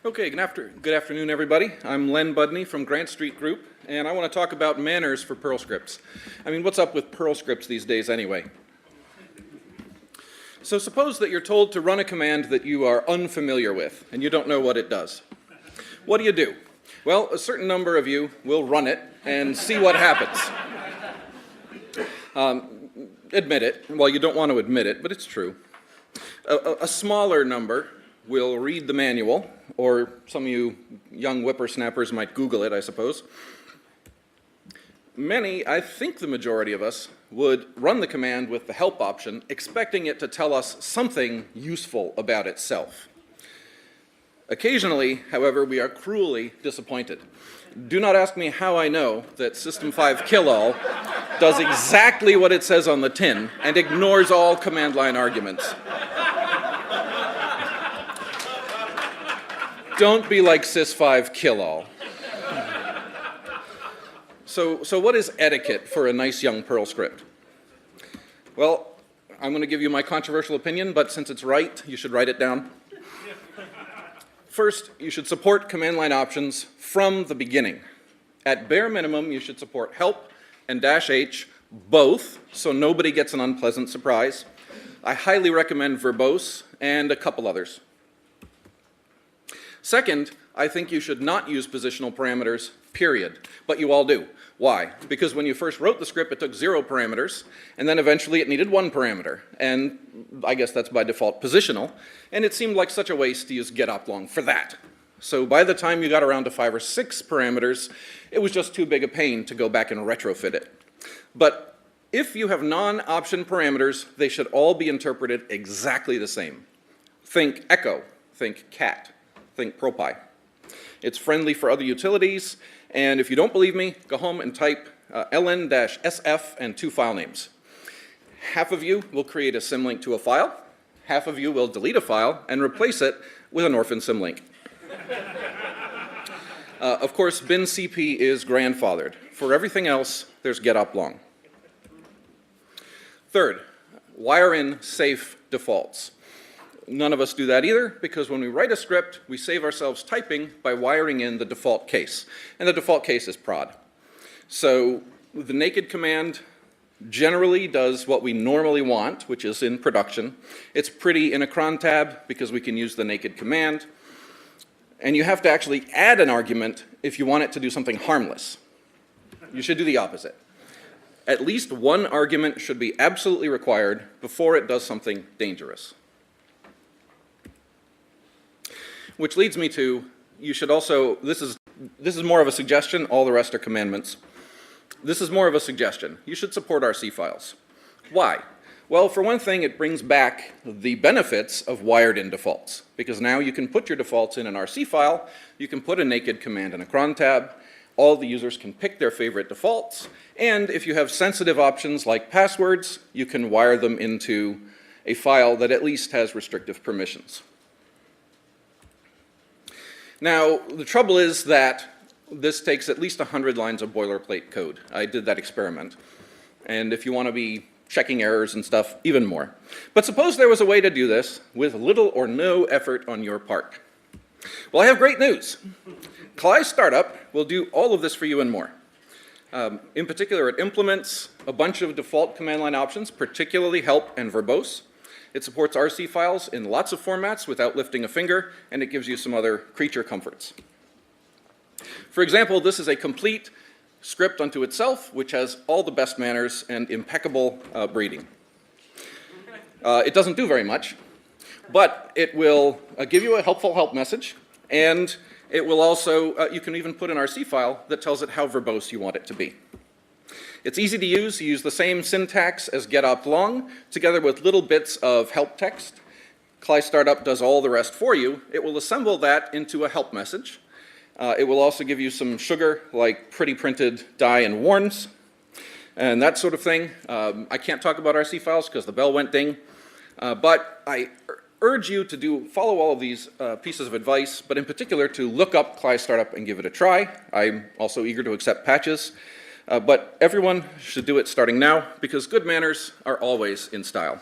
Okay, good afternoon, everybody. I'm Len Budney from Grant Street Group, and I want to talk about manners for Perl scripts. I mean, what's up with Perl scripts these days anyway? So suppose that you're told to run a command that you are unfamiliar with, and you don't know what it does. What do? Well, a certain number of you will run it and see what happens. Admit it. Well, you don't want to admit it, but it's true. A smaller number will read the manual, or some of you young whippersnappers might Google it, I suppose. Many, I think the majority of us, would run the command with the help option, expecting it to tell us something useful about itself. Occasionally, however, we are cruelly disappointed. Do not ask me how I know that System 5 kill-all does exactly what it says on the tin and ignores all command line arguments. Don't be like Sys5 kill-all. So what is etiquette for a nice young Perl script? Well, I'm going to give you my controversial opinion, but since it's right, you should write it down. First, you should support command line options from the beginning. At bare minimum, you should support help and -H, both, so nobody gets an unpleasant surprise. I highly recommend verbose and a couple others. Second, I think you should not use positional parameters, period, but you all do. Why? Because when you first wrote the script, it took 0 parameters, and then eventually it needed 1 parameter, and I guess that's by default positional, and it seemed like such a waste to use getOpLong for that. So by the time you got around to 5 or 6 parameters, it was just too big a pain to go back and retrofit it. But if you have non-option parameters, they should all be interpreted exactly the same. Think echo, think cat, think ProPy. It's friendly for other utilities, and if you don't believe me, go home and type ln-sf and 2 file names. Half of you will create a symlink to a file, half of you will delete a file and replace it with an orphan symlink. Of course, bincp is grandfathered. For everything else, there's getOpLong. Third, wire in safe defaults. None of us do that either, because when we write a script, we save ourselves typing by wiring in the default case. And the default case is prod. So the naked command generally does what we normally want, which is in production. It's pretty in a cron tab because we can use the naked command. And you have to actually add an argument if you want it to do something harmless. You should do the opposite. At least one argument should be absolutely required before it does something dangerous. Which leads me to, you should also, this is more of a suggestion, all the rest are commandments. This is more of a suggestion. You should support RC files. Why? Well, for one thing, it brings back the benefits of wired-in defaults, because now you can put your defaults in an RC file, you can put a naked command in a cron tab, all the users can pick their favorite defaults, and if you have sensitive options like passwords, you can wire them into a file that at least has restrictive permissions. Now, the trouble is that this takes at least 100 lines of boilerplate code. I did that experiment. And if you want to be checking errors and stuff, even more. But suppose there was a way to do this with little or no effort on your part. Well, I have great news. Kleist Startup will do all of this for you and more. In particular, it implements a bunch of default command line options, particularly help and verbose. It supports RC files in lots of formats without lifting a finger, and it gives you some other creature comforts. For example, this is a complete script unto itself, which has all the best manners and impeccable breeding. It doesn't do very much, but it will give you a helpful help message, and it will also, you can even put an RC file that tells it how verbose you want it to be. It's easy to use. You use the same syntax as getOpLong, together with little bits of help text. Kleist Startup does all the rest for you. It will assemble that into a help message. It will also give you some sugar, like pretty printed die and warns, and that sort of thing. I can't talk about RC files because the bell went ding, but I urge you to follow all of these pieces of advice, but in particular to look up Kleist Startup and give it a try. I'm also eager to accept patches. But everyone should do it starting now, because good manners are always in style.